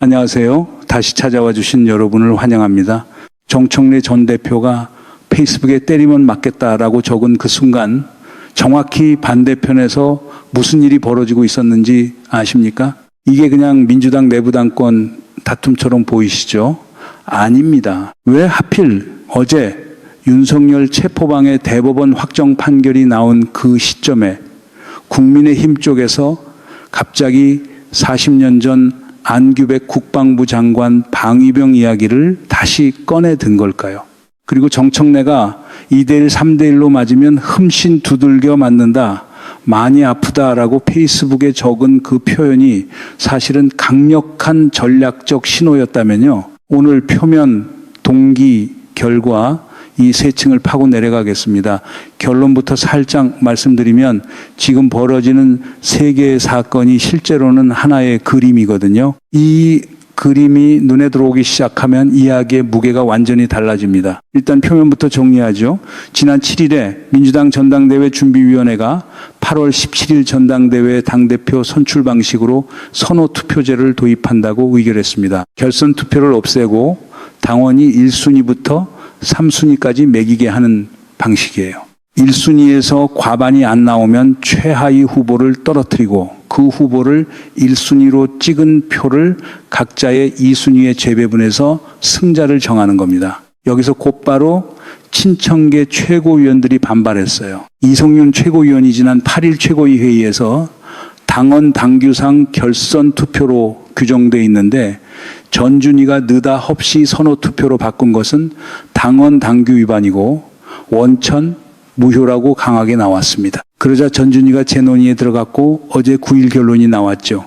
안녕하세요. 다시 찾아와 주신 여러분을 환영합니다. 정청래 전 대표가 페이스북에 때리면 맞겠다라고 적은 그 순간 정확히 반대편에서 무슨 일이 벌어지고 있었는지 아십니까? 이게 그냥 민주당 내부 당권 다툼처럼 보이시죠? 아닙니다. 왜 하필 어제 윤석열 체포방해 대법원 확정 판결이 나온 그 시점에 국민의힘 쪽에서 갑자기 40년 전 안규백 국방부 장관 방위병 이야기를 다시 꺼내든 걸까요? 그리고 정청래가 2대1, 3대1로 맞으면 흠씬 두들겨 맞는다, 많이 아프다라고 페이스북에 적은 그 표현이 사실은 강력한 전략적 신호였다면요, 오늘 표면, 동기, 결과 이 세 층을 파고 내려가겠습니다. 결론부터 살짝 말씀드리면 지금 벌어지는 세 개의 사건이 실제로는 하나의 그림이거든요. 이 그림이 눈에 들어오기 시작하면 이야기의 무게가 완전히 달라집니다. 일단 표면부터 정리하죠. 지난 7일에 민주당 전당대회 준비위원회가 8월 17일 전당대회 당대표 선출 방식으로 선호투표제를 도입한다고 의결했습니다. 결선 투표를 없애고 당원이 1순위부터 3순위까지 매기게 하는 방식이에요. 1순위에서 과반이 안 나오면 최하위 후보를 떨어뜨리고 그 후보를 1순위로 찍은 표를 각자의 2순위에 재배분해서 승자를 정하는 겁니다. 여기서 곧바로 친청계 최고위원들이 반발했어요. 이성윤 최고위원이 지난 8일 최고위 회의에서 당원 당규상 결선 투표로 규정되어 있는데 전준희가 느닷없이 선호 투표로 바꾼 것은 당원 당규 위반이고 원천 무효라고 강하게 나왔습니다. 그러자 전준희가 재논의에 들어갔고 어제 9일 결론이 나왔죠.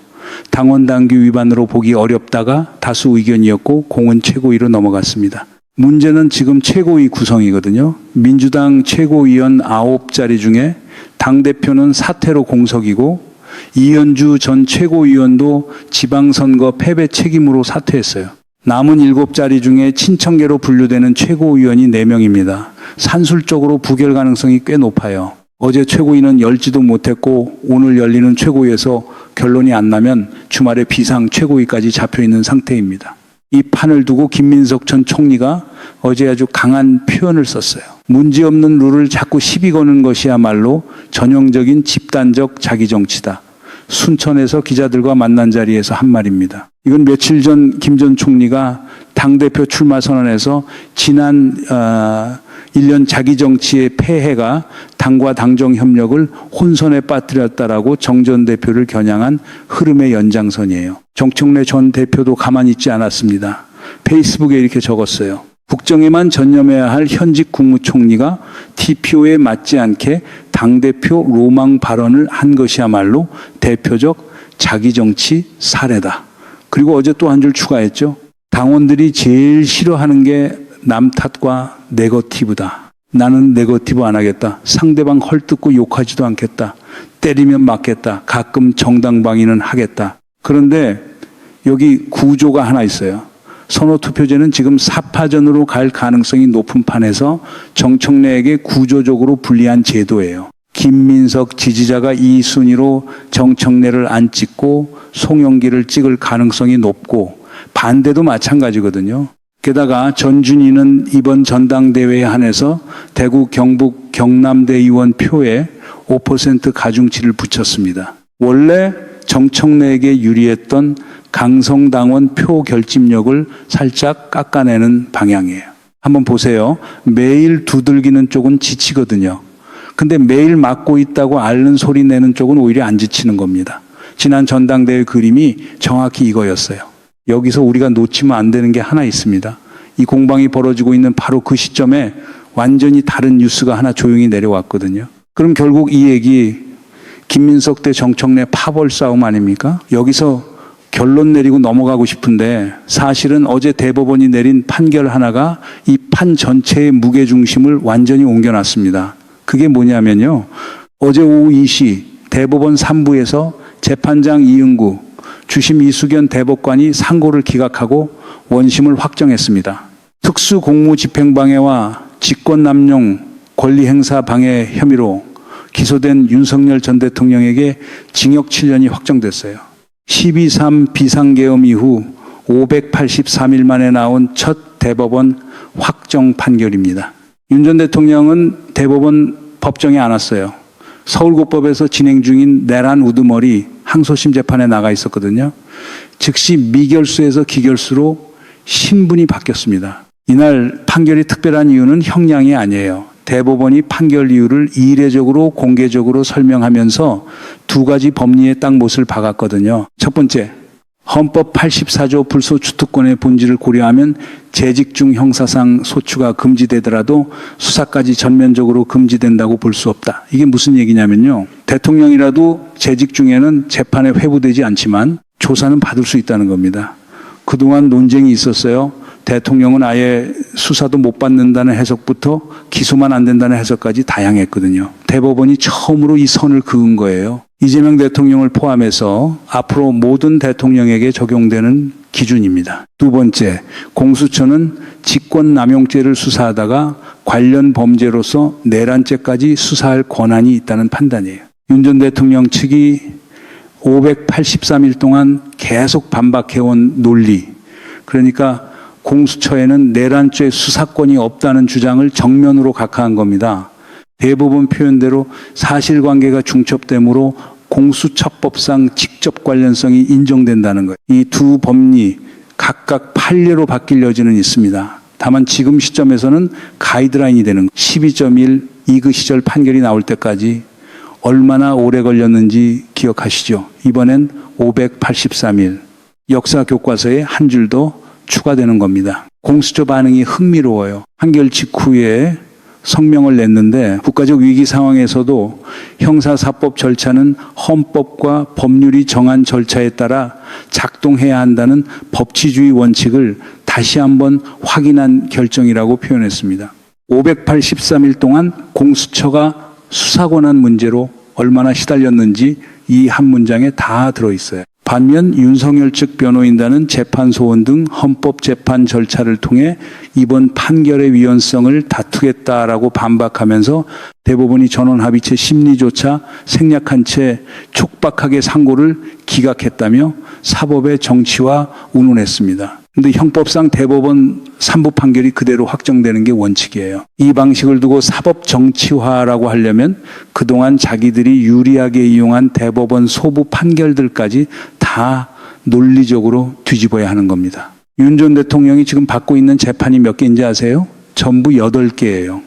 당원 당규 위반으로 보기 어렵다가 다수 의견이었고 공은 최고위로 넘어갔습니다. 문제는 지금 최고위 구성이거든요. 민주당 최고위원 9자리 중에 당대표는 사퇴로 공석이고 이현주 전 최고위원도 지방선거 패배 책임으로 사퇴했어요. 남은 7자리 중에 친청계로 분류되는 최고위원이 4명입니다. 산술적으로 부결 가능성이 꽤 높아요. 어제 최고위는 열지도 못했고 오늘 열리는 최고위에서 결론이 안 나면 주말에 비상 최고위까지 잡혀있는 상태입니다. 이 판을 두고 김민석 전 총리가 어제 아주 강한 표현을 썼어요. 문제없는 룰을 자꾸 시비 거는 것이야말로 전형적인 집단적 자기정치다. 순천에서 기자들과 만난 자리에서 한 말입니다. 이건 며칠 전 김 전 총리가 당대표 출마 선언에서 지난 1년 자기정치의 폐해가 당과 당정 협력을 혼선에 빠뜨렸다라고 정 전 대표를 겨냥한 흐름의 연장선이에요. 정청래 전 대표도 가만히 있지 않았습니다. 페이스북에 이렇게 적었어요. 국정에만 전념해야 할 현직 국무총리가 TPO에 맞지 않게 당대표 로망 발언을 한 것이야말로 대표적 자기정치 사례다. 그리고 어제 또 한 줄 추가했죠. 당원들이 제일 싫어하는 게 남 탓과 네거티브다. 나는 네거티브 안 하겠다. 상대방 헐뜯고 욕하지도 않겠다. 때리면 맞겠다. 가끔 정당방위는 하겠다. 그런데 여기 구조가 하나 있어요. 선호투표제는 지금 사파전으로 갈 가능성이 높은 판에서 정청래에게 구조적으로 불리한 제도예요. 김민석 지지자가 2순위로 정청래를 안 찍고 송영길을 찍을 가능성이 높고 반대도 마찬가지거든요. 게다가 전준희는 이번 전당대회에 한해서 대구, 경북, 경남대 의원 표에 5% 가중치를 붙였습니다. 원래 정청래에게 유리했던 강성당원 표 결집력을 살짝 깎아내는 방향이에요. 한번 보세요. 매일 두들기는 쪽은 지치거든요. 근데 매일 맞고 있다고 앓는 소리 내는 쪽은 오히려 안 지치는 겁니다. 지난 전당대회 그림이 정확히 이거였어요. 여기서 우리가 놓치면 안 되는 게 하나 있습니다. 이 공방이 벌어지고 있는 바로 그 시점에 완전히 다른 뉴스가 하나 조용히 내려왔거든요. 그럼 결국 이 얘기 김민석 대 정청래 파벌 싸움 아닙니까? 여기서 결론 내리고 넘어가고 싶은데 사실은 어제 대법원이 내린 판결 하나가 이 판 전체의 무게중심을 완전히 옮겨놨습니다. 그게 뭐냐면요. 어제 오후 2시 대법원 3부에서 재판장 이응구, 주심 이수견 대법관이 상고를 기각하고 원심을 확정했습니다. 특수공무집행방해와 직권남용 권리행사 방해 혐의로 기소된 윤석열 전 대통령에게 징역 7년이 확정됐어요. 12.3 비상계엄 이후 583일 만에 나온 첫 대법원 확정 판결입니다. 윤 전 대통령은 대법원 법정에 안 왔어요. 서울고법에서 진행 중인 내란 우두머리 항소심 재판에 나가 있었거든요. 즉시 미결수에서 기결수로 신분이 바뀌었습니다. 이날 판결이 특별한 이유는 형량이 아니에요. 대법원이 판결 이유를 이례적으로 공개적으로 설명하면서 두 가지 법리에 딱 못을 박았거든요. 첫 번째, 헌법 84조 불소추특권의 본질을 고려하면 재직 중 형사상 소추가 금지되더라도 수사까지 전면적으로 금지된다고 볼 수 없다. 이게 무슨 얘기냐면요. 대통령이라도 재직 중에는 재판에 회부되지 않지만 조사는 받을 수 있다는 겁니다. 그동안 논쟁이 있었어요. 대통령은 아예 수사도 못 받는다는 해석부터 기소만 안 된다는 해석까지 다양했거든요. 대법원이 처음으로 이 선을 그은 거예요. 이재명 대통령을 포함해서 앞으로 모든 대통령에게 적용되는 기준입니다. 두 번째, 공수처는 직권남용죄를 수사하다가 관련 범죄로서 내란죄까지 수사할 권한이 있다는 판단이에요. 윤 전 대통령 측이 583일 동안 계속 반박해온 논리, 그러니까 공수처에는 내란죄 수사권이 없다는 주장을 정면으로 각하한 겁니다. 대법원 표현대로 사실관계가 중첩되므로 공수처법상 직접 관련성이 인정된다는 거예요. 이 두 법리 각각 판례로 바뀔 여지는 있습니다. 다만 지금 시점에서는 가이드라인이 되는 거예요. 12.1 이그 시절 판결이 나올 때까지 얼마나 오래 걸렸는지 기억하시죠? 이번엔 583일. 역사 교과서에 한 줄도 추가되는 겁니다. 공수처 반응이 흥미로워요. 판결 직후에 성명을 냈는데 국가적 위기 상황에서도 형사사법 절차는 헌법과 법률이 정한 절차에 따라 작동해야 한다는 법치주의 원칙을 다시 한번 확인한 결정이라고 표현했습니다. 583일 동안 공수처가 수사권한 문제로 얼마나 시달렸는지 이 한 문장에 다 들어있어요. 반면 윤석열 측 변호인단은 재판 소원 등 헌법재판 절차를 통해 이번 판결의 위헌성을 다투겠다라고 반박하면서 대법원이 전원합의체 심리조차 생략한 채 촉박하게 상고를 기각했다며 사법의 정치화 운운했습니다. 근데 형법상 대법원 3부 판결이 그대로 확정되는 게 원칙이에요. 이 방식을 두고 사법 정치화라고 하려면 그동안 자기들이 유리하게 이용한 대법원 소부 판결들까지 다 논리적으로 뒤집어야 하는 겁니다. 윤 전 대통령이 지금 받고 있는 재판이 몇 개인지 아세요? 전부 8개예요.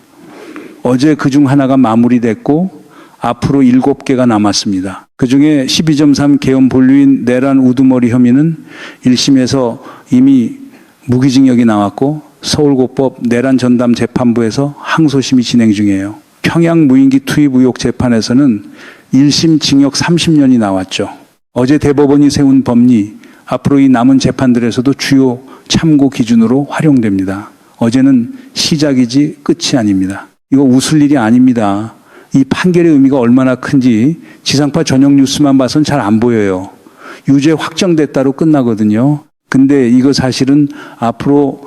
어제 그중 하나가 마무리됐고 앞으로 7개가 남았습니다. 그중에 12.3 계엄 본류인 내란 우두머리 혐의는 1심에서 이미 무기징역이 나왔고 서울고법 내란 전담 재판부에서 항소심이 진행 중이에요. 평양 무인기 투입 의혹 재판에서는 1심 징역 30년이 나왔죠. 어제 대법원이 세운 법리, 앞으로 이 남은 재판들에서도 주요 참고 기준으로 활용됩니다. 어제는 시작이지 끝이 아닙니다. 이거 웃을 일이 아닙니다. 이 판결의 의미가 얼마나 큰지 지상파 저녁 뉴스만 봐선 잘 안 보여요. 유죄 확정됐다로 끝나거든요. 근데 이거 사실은 앞으로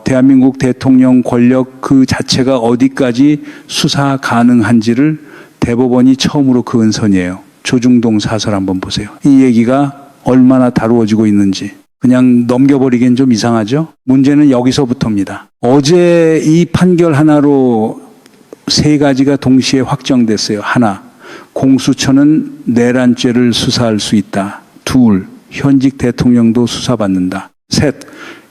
대한민국 대통령 권력 그 자체가 어디까지 수사 가능한지를 대법원이 처음으로 그은 선이에요. 조중동 사설 한번 보세요. 이 얘기가 얼마나 다루어지고 있는지 그냥 넘겨버리기엔 좀 이상하죠. 문제는 여기서부터입니다. 어제 이 판결 하나로 3가지가 동시에 확정됐어요. 하나, 공수처는 내란죄를 수사할 수 있다. 둘, 현직 대통령도 수사받는다. 셋,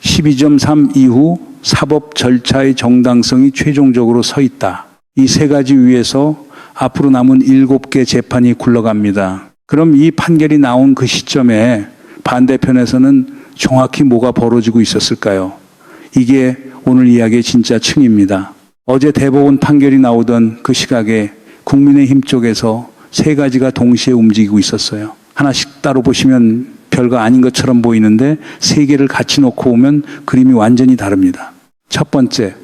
12.3 이후 사법 절차의 정당성이 최종적으로 서 있다. 이 3가지 위에서 앞으로 남은 7개 재판이 굴러갑니다. 그럼 이 판결이 나온 그 시점에 반대편에서는 정확히 뭐가 벌어지고 있었을까요? 이게 오늘 이야기의 진짜 층입니다. 어제 대법원 판결이 나오던 그 시각에 국민의힘 쪽에서 3가지가 동시에 움직이고 있었어요. 하나씩 따로 보시면 별거 아닌 것처럼 보이는데 3개를 같이 놓고 오면 그림이 완전히 다릅니다. 첫 번째,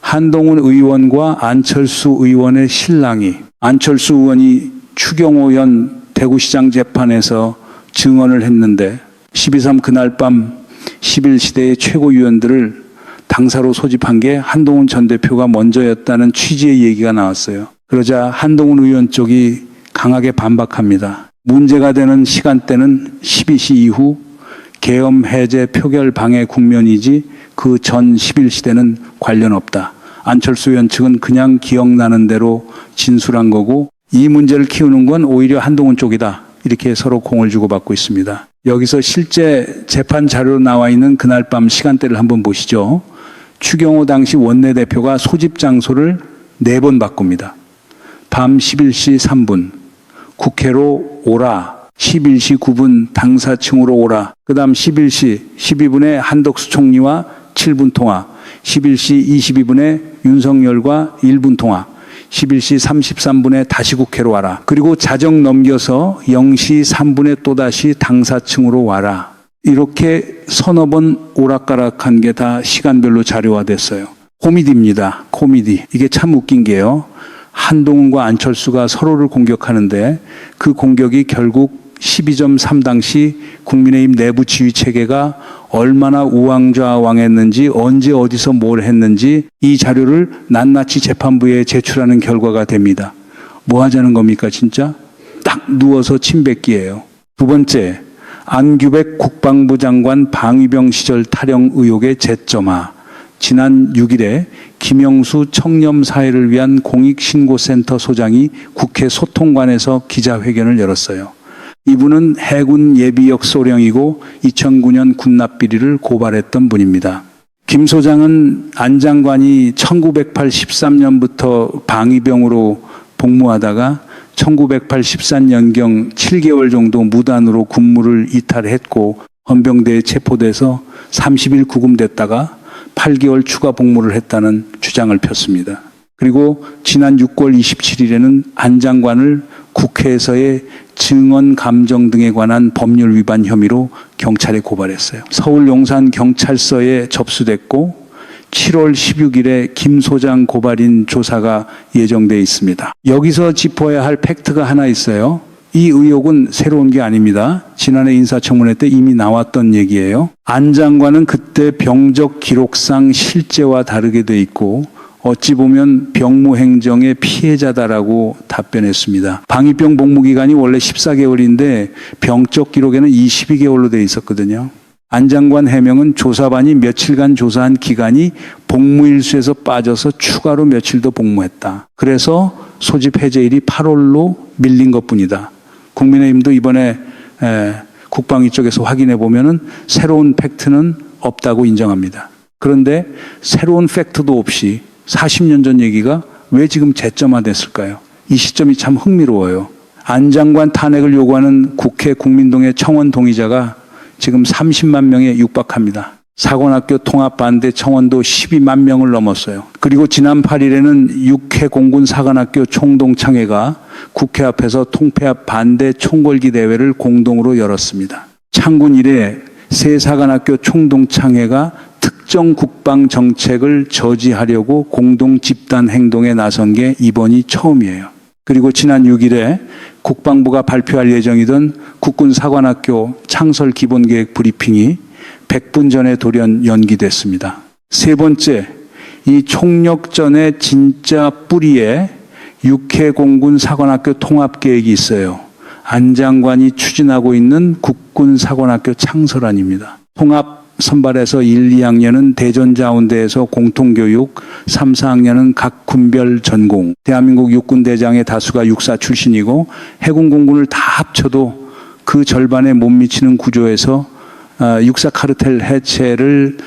한동훈 의원과 안철수 의원의 신랑이 안철수 의원이 추경호 현 대구시장 재판에서 증언을 했는데 12.3 그날 밤 11시대의 최고위원들을 당사로 소집한 게 한동훈 전 대표가 먼저였다는 취지의 얘기가 나왔어요. 그러자 한동훈 의원 쪽이 강하게 반박합니다. 문제가 되는 시간대는 12시 이후 계엄 해제 표결 방해 국면이지 그 전 11시대는 관련 없다. 안철수 의원 측은 그냥 기억나는 대로 진술한 거고 이 문제를 키우는 건 오히려 한동훈 쪽이다. 이렇게 서로 공을 주고받고 있습니다. 여기서 실제 재판 자료로 나와 있는 그날 밤 시간대를 한번 보시죠. 추경호 당시 원내대표가 소집 장소를 4번 바꿉니다. 밤 11시 3분 국회로 오라. 11시 9분 당사층으로 오라. 그 다음 11시 12분에 한덕수 총리와 7분 통화. 11시 22분에 윤석열과 1분 통화. 11시 33분에 다시 국회로 와라. 그리고 자정 넘겨서 0시 3분에 또다시 당사층으로 와라. 이렇게 서너 번 오락가락한 게 다 시간별로 자료화됐어요. 코미디입니다. 코미디. 이게 참 웃긴 게요. 한동훈과 안철수가 서로를 공격하는데 그 공격이 결국 12.3 당시 국민의힘 내부 지휘 체계가 얼마나 우왕좌왕했는지 언제 어디서 뭘 했는지 이 자료를 낱낱이 재판부에 제출하는 결과가 됩니다. 뭐 하자는 겁니까 진짜? 딱 누워서 침 뱉기예요. 두 번째, 안규백 국방부 장관 방위병 시절 탈영 의혹의 재점화. 지난 6일에 김영수 청렴사회를 위한 공익신고센터 소장이 국회 소통관에서 기자회견을 열었어요. 이분은 해군 예비역 소령이고 2009년 군납비리를 고발했던 분입니다. 김 소장은 안 장관이 1983년부터 방위병으로 복무하다가 1984년경 7개월 정도 무단으로 군무를 이탈했고 헌병대에 체포돼서 30일 구금됐다가 8개월 추가 복무를 했다는 주장을 폈습니다. 그리고 지난 6월 27일에는 안 장관을 국회에서의 증언 감정 등에 관한 법률 위반 혐의로 경찰에 고발했어요. 서울 용산 경찰서에 접수됐고 7월 16일에 김 소장 고발인 조사가 예정돼 있습니다. 여기서 짚어야 할 팩트가 하나 있어요. 이 의혹은 새로운 게 아닙니다. 지난해 인사청문회 때 이미 나왔던 얘기예요. 안 장관은 그때 병적 기록상 실제와 다르게 돼 있고 어찌 보면 병무행정의 피해자다라고 답변했습니다. 방위병 복무기간이 원래 14개월인데 병적 기록에는 22개월로 돼 있었거든요. 안 장관 해명은 조사반이 며칠간 조사한 기간이 복무일수에서 빠져서 추가로 며칠 더 복무했다. 그래서 소집 해제일이 8월로 밀린 것뿐이다. 국민의힘도 이번에 국방위 쪽에서 확인해 보면은 새로운 팩트는 없다고 인정합니다. 그런데 새로운 팩트도 없이 40년 전 얘기가 왜 지금 재점화됐을까요? 이 시점이 참 흥미로워요. 안 장관 탄핵을 요구하는 국회 국민동의 청원 동의자가 지금 30만 명에 육박합니다. 사관학교 통합 반대 청원도 12만 명을 넘었어요. 그리고 지난 8일에는 육해 공군 사관학교 총동창회가 국회 앞에서 통폐합 반대 총궐기 대회를 공동으로 열었습니다. 창군 이래 새 사관학교 총동창회가 특정 국방 정책을 저지하려고 공동 집단 행동에 나선 게 이번이 처음이에요. 그리고 지난 6일에 국방부가 발표할 예정이던 국군 사관학교 창설 기본계획 브리핑이 100분 전에 돌연 연기됐습니다. 세 번째, 이 총력전의 진짜 뿌리에 육해 공군 사관학교 통합계획이 있어요. 안 장관이 추진하고 있는 국군 사관학교 창설안입니다. 통합 선발해서 1, 2학년은 대전자운대에서 공통교육, 3, 4학년은 각 군별 전공. 대한민국 육군대장의 다수가 육사 출신이고 해군 공군을 다 합쳐도 그 절반에 못 미치는 구조에서 육사 카르텔 해체를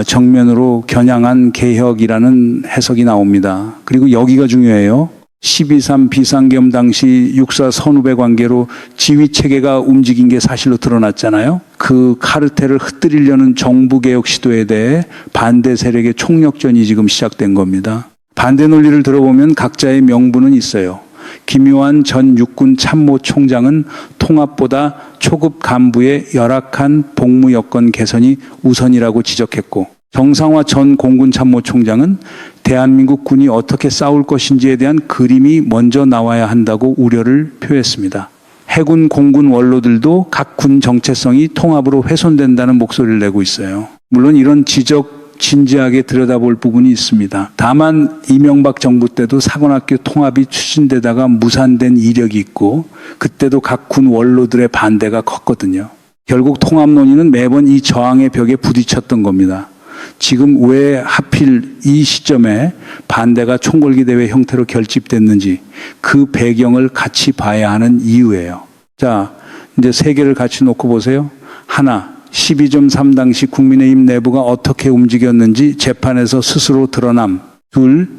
정면으로 겨냥한 개혁이라는 해석이 나옵니다. 그리고 여기가 중요해요. 12.3 비상겸 당시 육사 선후배 관계로 지휘체계가 움직인 게 사실로 드러났잖아요. 그 카르텔을 흩뜨리려는 정부개혁 시도에 대해 반대 세력의 총력전이 지금 시작된 겁니다. 반대 논리를 들어보면 각자의 명분은 있어요. 김요한 전 육군 참모총장은 통합보다 초급 간부의 열악한 복무 여건 개선이 우선이라고 지적했고, 정상화 전 공군 참모총장은 대한민국 군이 어떻게 싸울 것인지에 대한 그림이 먼저 나와야 한다고 우려를 표했습니다. 해군 공군 원로들도 각 군 정체성이 통합으로 훼손된다는 목소리를 내고 있어요. 물론 이런 지적 진지하게 들여다볼 부분이 있습니다. 다만 이명박 정부 때도 사관학교 통합이 추진되다가 무산된 이력이 있고 그때도 각 군 원로들의 반대가 컸거든요. 결국 통합 논의는 매번 이 저항의 벽에 부딪혔던 겁니다. 지금 왜 하필 이 시점에 반대가 총궐기 대회 형태로 결집됐는지 그 배경을 같이 봐야 하는 이유예요. 자, 이제 세 개를 같이 놓고 보세요. 하나, 12.3 당시 국민의힘 내부가 어떻게 움직였는지 재판에서 스스로 드러남. 둘,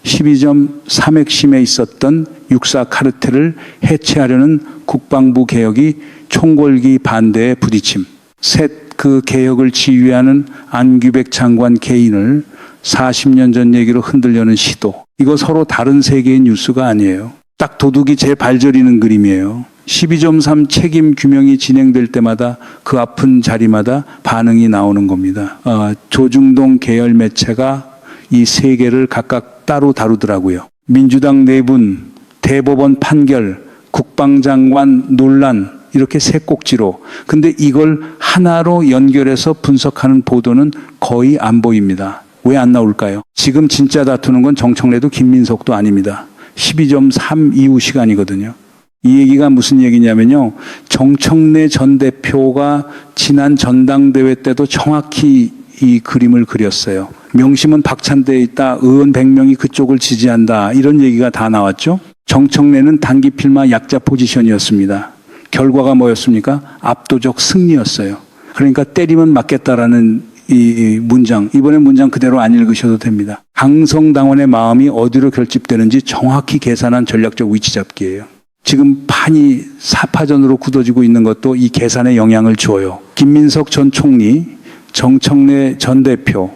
12.3 핵심에 있었던 육사 카르텔을 해체하려는 국방부 개혁이 총궐기 반대에 부딪힘. 셋, 그 개혁을 지휘하는 안규백 장관 개인을 40년 전 얘기로 흔들려는 시도. 이거 서로 다른 세계의 뉴스가 아니에요. 딱 도둑이 재발저리는 그림이에요. 12.3 책임 규명이 진행될 때마다 그 아픈 자리마다 반응이 나오는 겁니다. 조중동 계열 매체가 이 세 개를 각각 따로 다루더라고요. 민주당 내분, 대법원 판결, 국방장관 논란 이렇게 세 꼭지로. 근데 이걸 하나로 연결해서 분석하는 보도는 거의 안 보입니다. 왜 안 나올까요? 지금 진짜 다투는 건 정청래도 김민석도 아닙니다. 12.3 이후 시간이거든요. 이 얘기가 무슨 얘기냐면요. 정청래 전 대표가 지난 전당대회 때도 정확히 이 그림을 그렸어요. 명심은 박찬대에 있다. 의원 100명이 그쪽을 지지한다. 이런 얘기가 다 나왔죠. 정청래는 단기 필마 약자 포지션이었습니다. 결과가 뭐였습니까? 압도적 승리였어요. 그러니까 때리면 맞겠다라는 이 문장, 이번에 문장 그대로 안 읽으셔도 됩니다. 강성당원의 마음이 어디로 결집되는지 정확히 계산한 전략적 위치 잡기예요. 지금 판이 사파전으로 굳어지고 있는 것도 이 계산에 영향을 줘요. 김민석 전 총리, 정청래 전 대표,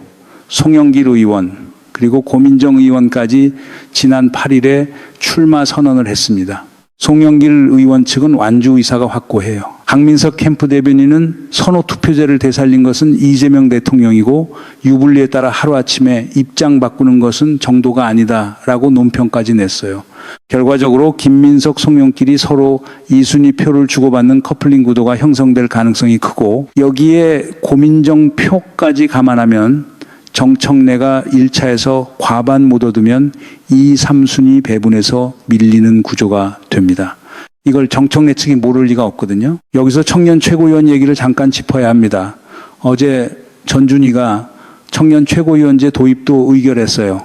송영길 의원, 그리고 고민정 의원까지 지난 8일에 출마 선언을 했습니다. 송영길 의원 측은 완주 의사가 확고해요. 강민석 캠프 대변인은 선호 투표제를 되살린 것은 이재명 대통령이고 유불리에 따라 하루아침에 입장 바꾸는 것은 정도가 아니다라고 논평까지 냈어요. 결과적으로 김민석, 송영길이 서로 2순위 표를 주고받는 커플링 구도가 형성될 가능성이 크고 여기에 고민정 표까지 감안하면 정청래가 1차에서 과반 못 얻으면 2, 3순위 배분에서 밀리는 구조가 됩니다. 이걸 정청래 측이 모를 리가 없거든요. 여기서 청년 최고위원 얘기를 잠깐 짚어야 합니다. 어제 전준희가 청년 최고위원제 도입도 의결했어요.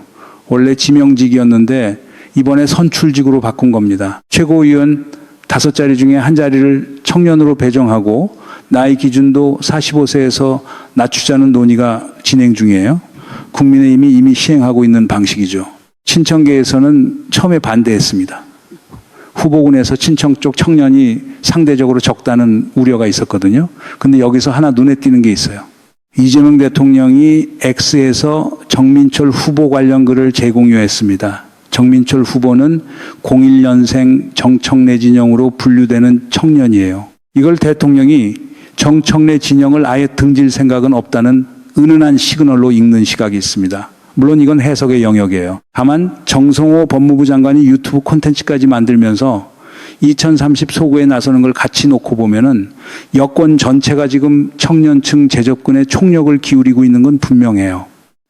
원래 지명직이었는데 이번에 선출직으로 바꾼 겁니다. 최고위원 5자리 중에 한 자리를 청년으로 배정하고 나이 기준도 45세에서 낮추자는 논의가 진행 중이에요. 국민의힘이 이미 시행하고 있는 방식이죠. 친청계에서는 처음에 반대했습니다. 후보군에서 친청 쪽 청년이 상대적으로 적다는 우려가 있었거든요. 근데 여기서 하나 눈에 띄는 게 있어요. 이재명 대통령이 X에서 정민철 후보 관련 글을 재공유했습니다. 정민철 후보는 01년생 정청래 진영으로 분류되는 청년이에요. 이걸 대통령이 정청래 진영을 아예 등질 생각은 없다는 은은한 시그널로 읽는 시각이 있습니다. 물론 이건 해석의 영역이에요. 다만 정성호 법무부 장관이 유튜브 콘텐츠까지 만들면서 2030 소구에 나서는 걸 같이 놓고 보면은 여권 전체가 지금 청년층 재접근에 총력을 기울이고 있는 건 분명해요.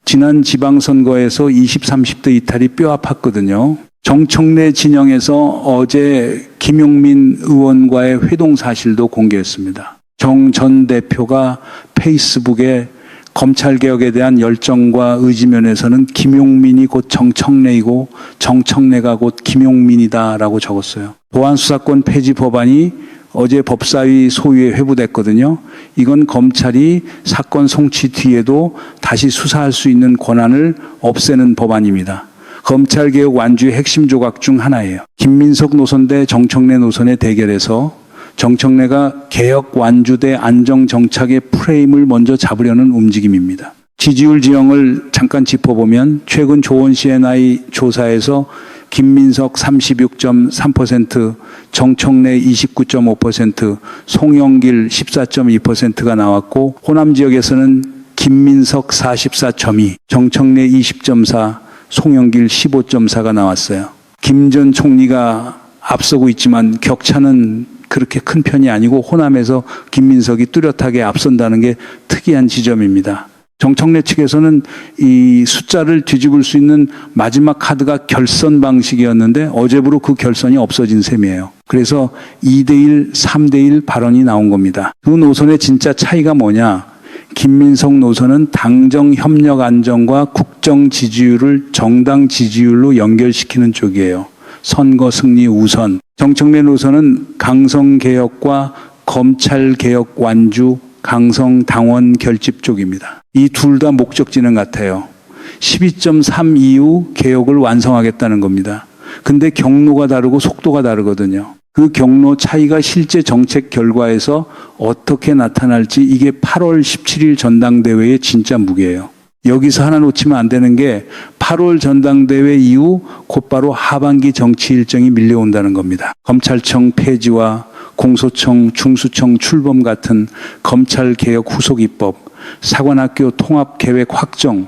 지난 지방선거에서 20, 30대 이탈이 뼈 아팠거든요. 정청래 진영에서 어제 김용민 의원과의 회동 사실도 공개했습니다. 정 전 대표가 페이스북에 검찰개혁에 대한 열정과 의지면에서는 김용민이 곧 정청래이고 정청래가 곧 김용민이다라고 적었어요. 보안수사권 폐지 법안이 어제 법사위 소위에 회부됐거든요. 이건 검찰이 사건 송치 뒤에도 다시 수사할 수 있는 권한을 없애는 법안입니다. 검찰개혁 완주의 핵심 조각 중 하나예요. 김민석 노선 대 정청래 노선의 대결에서 정청래가 개혁 완주 대 안정 정착의 프레임을 먼저 잡으려는 움직임입니다. 지지율 지형을 잠깐 짚어보면 최근 조원 씨의 나이 조사에서 김민석 36.3%, 정청래 29.5%, 송영길 14.2%가 나왔고 호남 지역에서는 김민석 44.2, 정청래 20.4, 송영길 15.4가 나왔어요. 김 전 총리가 앞서고 있지만 격차는 그렇게 큰 편이 아니고 호남에서 김민석이 뚜렷하게 앞선다는 게 특이한 지점입니다. 정청래 측에서는 이 숫자를 뒤집을 수 있는 마지막 카드가 결선 방식이었는데 어제부로 그 결선이 없어진 셈이에요. 그래서 2대1, 3대1 발언이 나온 겁니다. 그 노선의 진짜 차이가 뭐냐? 김민석 노선은 당정 협력 안정과 국정 지지율을 정당 지지율로 연결시키는 쪽이에요. 선거 승리 우선. 정청래 노선은 강성개혁과 검찰개혁 완주, 강성 당원 결집 쪽입니다. 이 둘 다 목적지는 같아요. 12.3 이후 개혁을 완성하겠다는 겁니다. 근데 경로가 다르고 속도가 다르거든요. 그 경로 차이가 실제 정책 결과에서 어떻게 나타날지 이게 8월 17일 전당대회의 진짜 무게예요. 여기서 하나 놓치면 안 되는 게 8월 전당대회 이후 곧바로 하반기 정치 일정이 밀려온다는 겁니다. 검찰청 폐지와 공소청, 중수청 출범 같은 검찰개혁 후속 입법, 사관학교 통합계획 확정,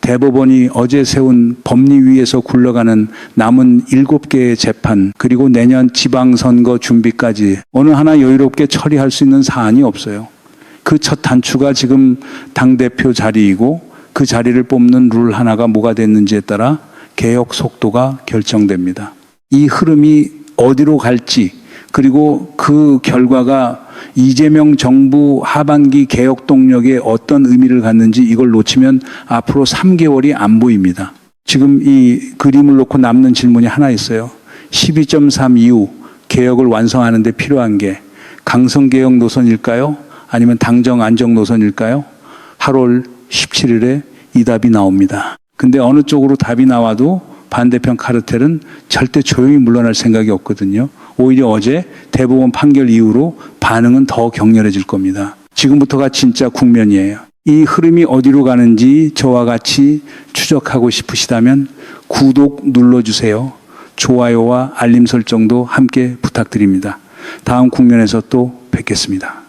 대법원이 어제 세운 법리위에서 굴러가는 남은 7개의 재판, 그리고 내년 지방선거 준비까지 어느 하나 여유롭게 처리할 수 있는 사안이 없어요. 그 첫 단추가 지금 당대표 자리이고 그 자리를 뽑는 룰 하나가 뭐가 됐는지에 따라 개혁 속도가 결정됩니다. 이 흐름이 어디로 갈지, 그리고 그 결과가 이재명 정부 하반기 개혁 동력에 어떤 의미를 갖는지 이걸 놓치면 앞으로 3개월이 안 보입니다. 지금 이 그림을 놓고 남는 질문이 하나 있어요. 12.3 이후 개혁을 완성하는 데 필요한 게 강성개혁 노선일까요? 아니면 당정 안정 노선일까요? 8월 17일에 이 답이 나옵니다. 근데 어느 쪽으로 답이 나와도 반대편 카르텔은 절대 조용히 물러날 생각이 없거든요. 오히려 어제 대법원 판결 이후로 반응은 더 격렬해질 겁니다. 지금부터가 진짜 국면이에요. 이 흐름이 어디로 가는지 저와 같이 추적하고 싶으시다면 구독 눌러주세요. 좋아요와 알림 설정도 함께 부탁드립니다. 다음 국면에서 또 뵙겠습니다.